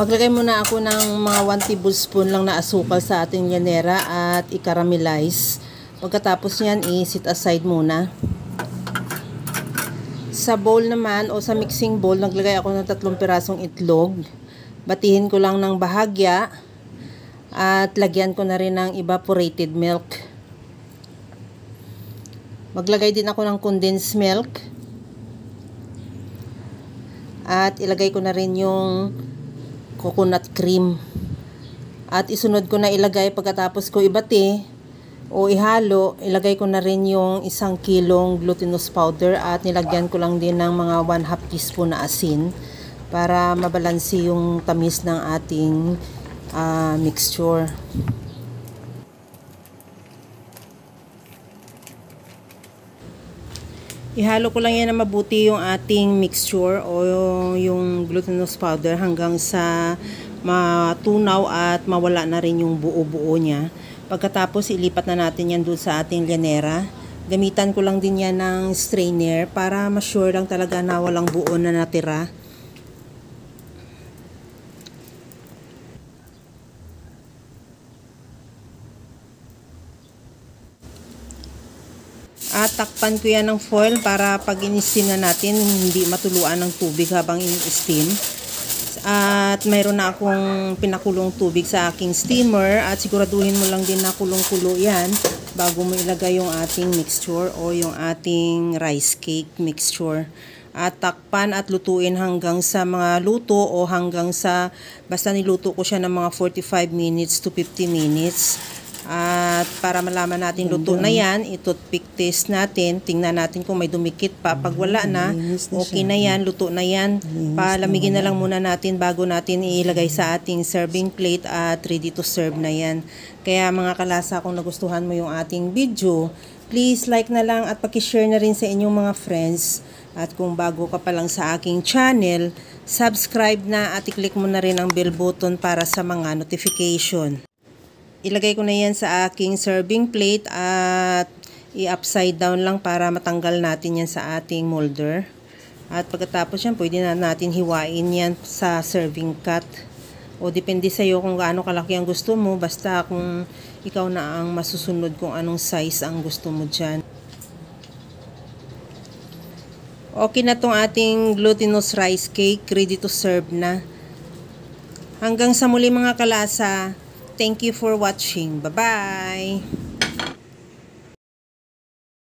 Maglagay muna ako ng mga 1 tablespoon lang na asukal sa ating llanera at i-caramelize. Pagkatapos yan, i-set aside muna. Sa bowl naman o sa mixing bowl, naglagay ako ng 3 pirasong itlog. Batihin ko lang ng bahagya at lagyan ko na rin ng evaporated milk. Maglagay din ako ng condensed milk. At ilagay ko na rin yung coconut cream. At isunod ko na ilagay pagkatapos ko ibati o ihalo, ilagay ko na rin yung 1 kilong glutinous powder at nilagyan ko lang din ng mga 1/2 teaspoon na asin para mabalansi yung tamis ng ating mixture. Ihalo ko lang yan na mabuti yung ating mixture o yung glutinous powder hanggang sa matunaw at mawala na rin yung buo-buo niya. Pagkatapos ilipat na natin yan doon sa ating llanera. Gamitan ko lang din yan ng strainer para ma-sure lang talaga na walang buo na natira. At takpan ko yan ng foil para pag in-steam na natin, hindi matuluan ng tubig habang in-steam. At mayroon na akong pinakulong tubig sa aking steamer at siguraduhin mo lang din na kulong-kulo yan bago mo ilagay yung ating mixture o yung ating rice cake mixture. At takpan at lutuin hanggang sa mga luto o hanggang sa basta niluto ko siya ng mga 45 minutes to 50 minutes. At para malaman natin luto na yan, i-toothpick test natin, tingnan natin kung may dumikit pa. Pag wala na, okay na yan, luto na yan. Palamigin na lang muna natin bago natin ilagay sa ating serving plate at ready to serve na yan. Kaya mga kalasa, kung nagustuhan mo yung ating video, please like na lang at pakishare na rin sa inyong mga friends. At kung bago ka pa lang sa aking channel, subscribe na at i-click mo na rin ang bell button para sa mga notification. Ilagay ko na yan sa aking serving plate at i-upside down lang para matanggal natin yan sa ating molder. At pagkatapos yan, pwede na natin hiwain yan sa serving cut. O depende sa iyo kung gaano kalaki ang gusto mo. Basta kung ikaw na ang masusunod kung anong size ang gusto mo dyan. Okay na tong ating glutinous rice cake. Ready to serve na. Hanggang sa muli mga kalasa. Thank you for watching. Bye-bye!